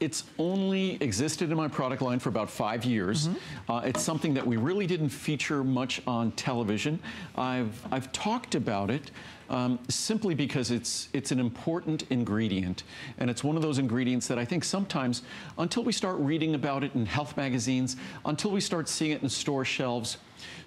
It's only existed in my product line for about 5 years. It's something that we really didn't feature much on television. I've talked about it simply because it's an important ingredient, and it's one of those ingredients that I think sometimes, until we start reading about it in health magazines, until we start seeing it in store shelves,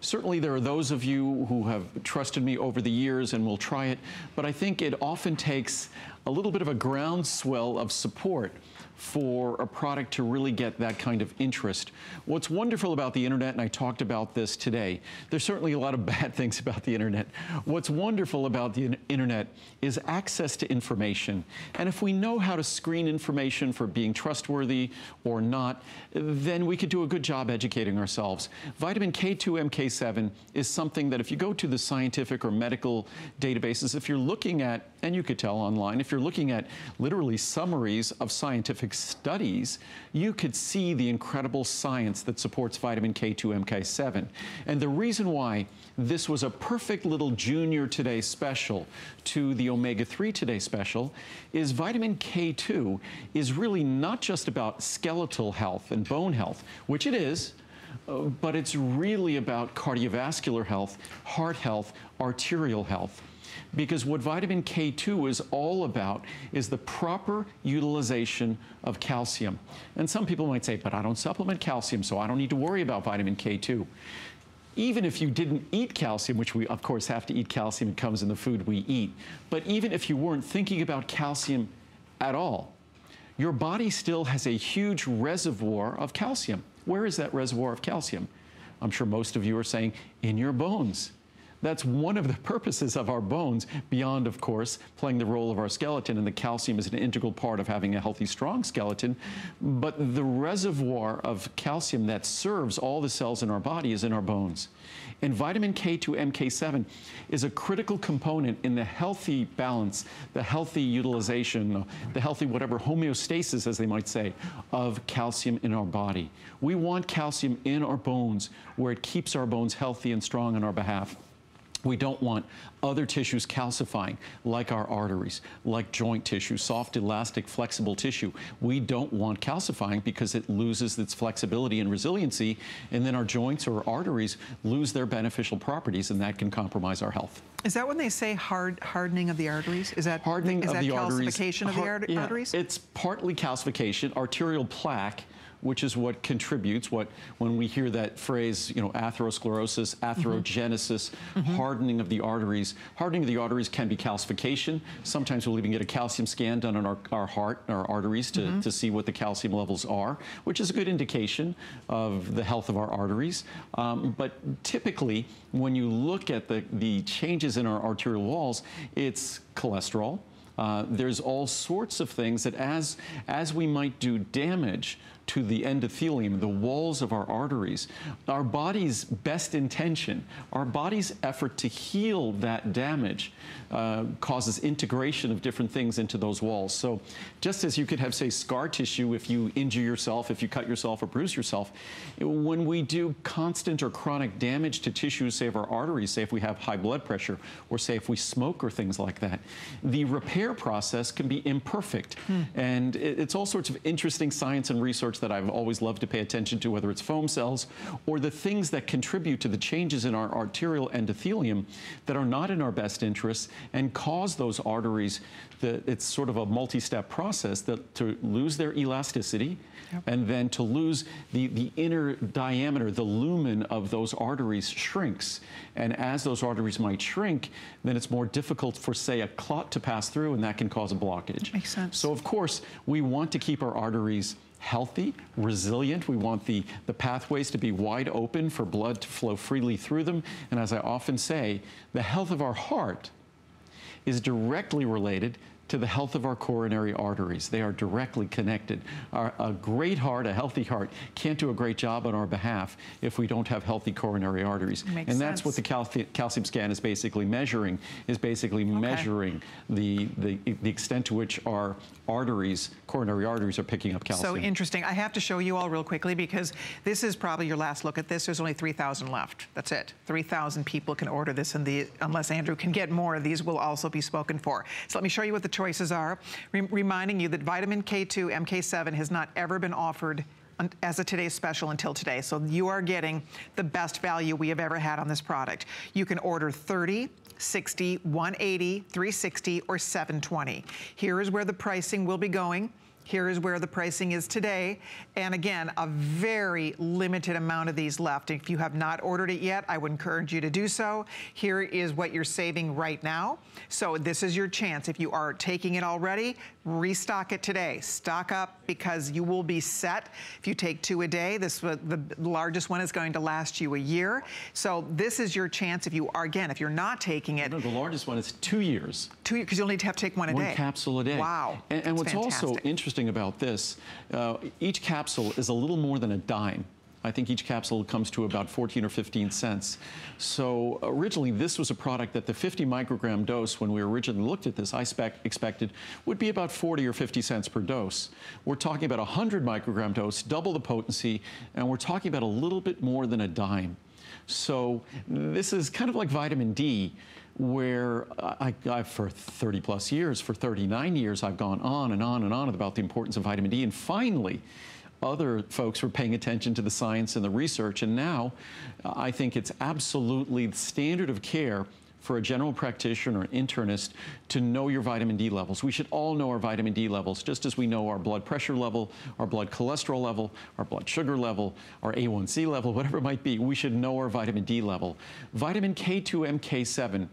certainly there are those of you who have trusted me over the years and will try it, but I think it often takes a little bit of a groundswell of support for a product to really get that kind of interest. What's wonderful about the internet, and I talked about this today, there's certainly a lot of bad things about the internet. What's wonderful about the internet is access to information. And if we know how to screen information for being trustworthy or not, then we could do a good job educating ourselves. Vitamin K2 MK7 is something that if you go to the scientific or medical databases, if you're looking at, and you could tell online, if you're looking at literally summaries of scientific studies, you could see the incredible science that supports vitamin K2 MK7. And the reason why this was a perfect little Junior Today special to the Omega-3 Today special is vitamin K2 is really not just about skeletal health and bone health, which it is, but it's really about cardiovascular health, heart health, arterial health. Because what vitamin K2 is all about is the proper utilization of calcium. And some people might say, but I don't supplement calcium, so I don't need to worry about vitamin K2. Even if you didn't eat calcium, which we of course have to eat calcium, it comes in the food we eat, but even if you weren't thinking about calcium at all, your body still has a huge reservoir of calcium. Where is that reservoir of calcium? I'm sure most of you are saying, in your bones. That's one of the purposes of our bones, beyond, of course, playing the role of our skeleton, and the calcium is an integral part of having a healthy, strong skeleton. But the reservoir of calcium that serves all the cells in our body is in our bones. And vitamin K2 MK7 is a critical component in the healthy balance, the healthy utilization, the healthy whatever homeostasis, as they might say, of calcium in our body. We want calcium in our bones where it keeps our bones healthy and strong on our behalf. We don't want other tissues calcifying, like our arteries, like joint tissue, soft, elastic, flexible tissue. We don't want calcifying because it loses its flexibility and resiliency, and then our joints or arteries lose their beneficial properties, and that can compromise our health. Is that when they say hardening of the arteries? Is that hardening of the arteries? Calcification of the arteries? It's partly calcification, arterial plaque, which is what contributes, when we hear that phrase, you know, atherosclerosis, atherogenesis, hardening of the arteries. Hardening of the arteries can be calcification. Sometimes we'll even get a calcium scan done on our heart, our arteries, to see what the calcium levels are, which is a good indication of the health of our arteries. But typically, when you look at the changes in our arterial walls, it's cholesterol. There's all sorts of things that as we might do damage to the endothelium, the walls of our arteries, our body's best intention, our body's effort to heal that damage causes integration of different things into those walls. So just as you could have, say, scar tissue if you injure yourself, if you cut yourself or bruise yourself, when we do constant or chronic damage to tissues, say of our arteries, say if we have high blood pressure, or say if we smoke or things like that, the repair process can be imperfect. And it's all sorts of interesting science and research that I've always loved to pay attention to, whether it's foam cells or the things that contribute to the changes in our arterial endothelium that are not in our best interests and cause those arteries, it's sort of a multi-step process, to lose their elasticity, and then to lose the inner diameter, the lumen of those arteries shrinks. And as those arteries might shrink, then it's more difficult for, say, a clot to pass through, and that can cause a blockage. Makes sense. So, of course, we want to keep our arteries healthy, resilient. We want the pathways to be wide open for blood to flow freely through them. And as I often say, the health of our heart is directly related to the health of our coronary arteries. They are directly connected. A great heart, a healthy heart, can't do a great job on our behalf if we don't have healthy coronary arteries. And that's what the calcium scan is basically measuring, measuring the extent to which our arteries, coronary arteries, are picking up calcium. So interesting. I have to show you all real quickly because this is probably your last look at this. There's only 3,000 left. That's it. 3,000 people can order this, and unless Andrew can get more, these will also be spoken for. So let me show you what the choices are. Reminding you that vitamin K2, MK7 has not ever been offered as a today's special until today. So you are getting the best value we have ever had on this product. You can order 30, 60, 180, 360, or 720. Here is where the pricing will be going. Here is where the pricing is today. And again, a very limited amount of these left. If you have not ordered it yet, I would encourage you to do so. Here is what you're saving right now. So this is your chance. If you are taking it already, restock it today. Stock up because you will be set. If you take 2 a day, the largest one is going to last you a year. So this is your chance if you are, again, if you're not taking it. No, the largest one is 2 years. 2 years, because you'll need to have to take one a day. One capsule a day. Wow. And what's fantastic. also interesting about this, each capsule is a little more than a dime. I think each capsule comes to about 14 or 15 cents. So originally, this was a product that the 50 microgram dose, when we originally looked at this, I expected would be about 40 or 50 cents per dose. We're talking about a 100 microgram dose, double the potency, and we're talking about a little bit more than a dime. So this is kind of like vitamin D, where for 30 plus years, for 39 years, I've gone on and on and on about the importance of vitamin D. And finally, other folks were paying attention to the science and the research. And now I think it's absolutely the standard of care for a general practitioner or internist to know your vitamin D levels. We should all know our vitamin D levels, just as we know our blood pressure level, our blood cholesterol level, our blood sugar level, our A1C level, whatever it might be. We should know our vitamin D level. Vitamin K2 MK7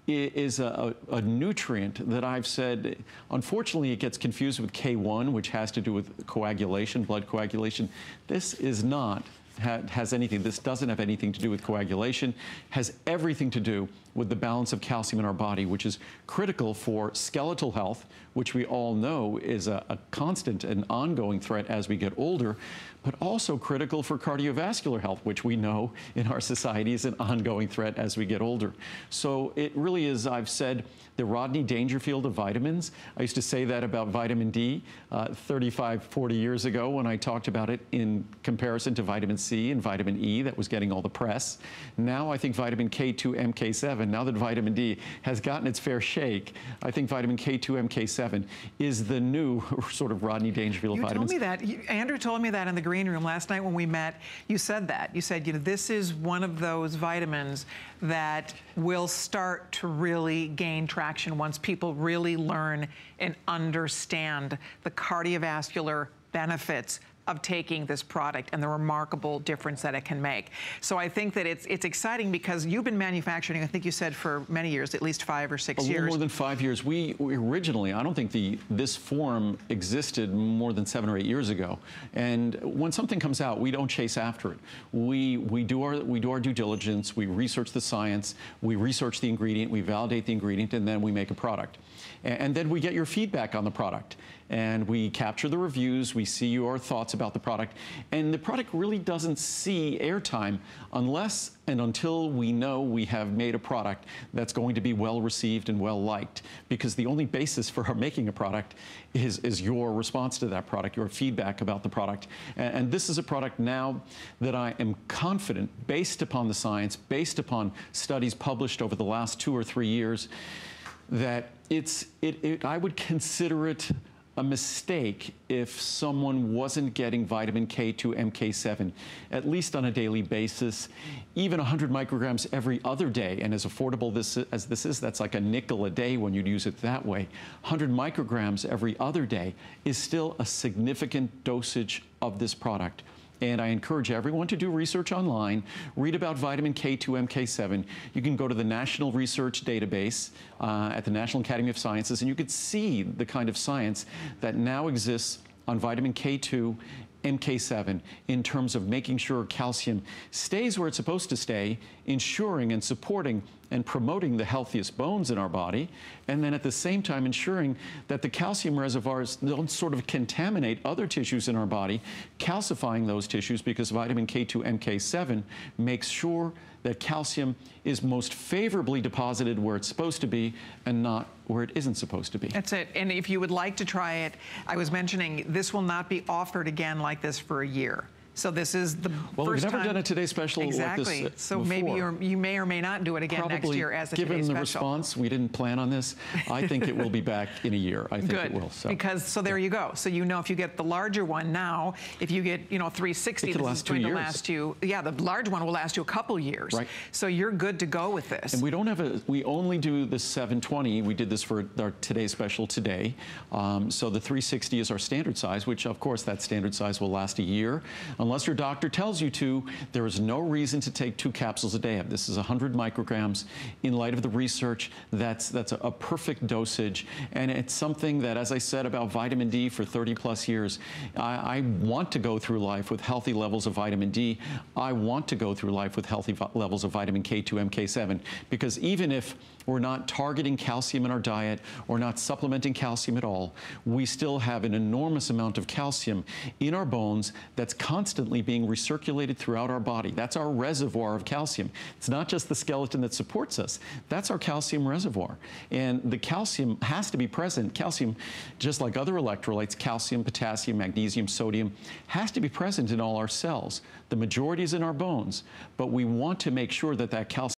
is a nutrient that I've said, unfortunately, it gets confused with K1, which has to do with coagulation, blood coagulation. This is not this doesn't have anything to do with coagulation, has everything to do with the balance of calcium in our body, which is critical for skeletal health, which we all know is a constant and ongoing threat as we get older, but also critical for cardiovascular health, which we know in our society is an ongoing threat as we get older. So it really is, I've said, the Rodney Dangerfield of vitamins. I used to say that about vitamin D 35, 40 years ago when I talked about it in comparison to vitamin C and vitamin E that was getting all the press. Now I think vitamin K2 MK7, now that vitamin D has gotten its fair shake, I think vitamin K2 MK7 is the new sort of Rodney Dangerfield of vitamins. You told me that. Andrew told me that in the green room last night when we met. You said that. You said, you know, this is one of those vitamins that will start to really gain traction once people really learn and understand the cardiovascular benefits of taking this product and the remarkable difference that it can make. So I think that it's exciting because you've been manufacturing, I think you said, for many years, at least 5 or 6 years. A little more than 5 years. We originally, I don't think this form existed more than 7 or 8 years ago. And when something comes out, we don't chase after it. We do our due diligence, we research the science, we research the ingredient, we validate the ingredient, and then we make a product. And then we get your feedback on the product. And we capture the reviews, we see your thoughts about the product, and the product really doesn't see airtime unless and until we know we have made a product that's going to be well received and well liked, because the only basis for our making a product is your response to that product, your feedback about the product. And this is a product now that I am confident, based upon the science, based upon studies published over the last 2 or 3 years, that I would consider it a mistake if someone wasn't getting vitamin K2 MK7, at least on a daily basis, even 100 micrograms every other day. And as affordable as this is, that's like a nickel a day when you'd use it that way. 100 micrograms every other day is still a significant dosage of this product. And I encourage everyone to do research online, read about vitamin K2 MK7. You can go to the National Research Database at the National Academy of Sciences, and you could see the kind of science that now exists on vitamin K2 MK7 in terms of making sure calcium stays where it's supposed to stay, ensuring and supporting and promoting the healthiest bones in our body, and then at the same time ensuring that the calcium reservoirs don't sort of contaminate other tissues in our body, calcifying those tissues, because vitamin K2 MK7 makes sure that calcium is most favorably deposited where it's supposed to be and not where it isn't supposed to be. That's it. And if you would like to try it, I was mentioning this will not be offered again like this for a year. So this is the Well, first we've never time. done a Today Special Exactly. like this So before. maybe you may or may not do it again next Probably, year as a given Today the Special. response, we didn't plan on this. I think it will be back in a year. I think Good. it will. So. Because so there you go. So you know if you get the larger one now, if you get 360, It could this last is 2 going to years. last you. Yeah, the large one will last you a couple years. Right. So you're good to go with this. And we don't have we only do the 720. We did this for our Today Special today. So the 360 is our standard size, which of course that standard size will last a year. Unless your doctor tells you to, there is no reason to take 2 capsules a day. This is 100 micrograms. In light of the research, that's a perfect dosage. And it's something that, as I said about vitamin D for 30 plus years, I want to go through life with healthy levels of vitamin D. I want to go through life with healthy levels of vitamin K2, MK7, because even if we're not targeting calcium in our diet or not supplementing calcium at all, we still have an enormous amount of calcium in our bones that's constantly being recirculated throughout our body. That's our reservoir of calcium. It's not just the skeleton that supports us. That's our calcium reservoir. And the calcium has to be present. Calcium, just like other electrolytes, calcium, potassium, magnesium, sodium, has to be present in all our cells. The majority is in our bones, but we want to make sure that that calcium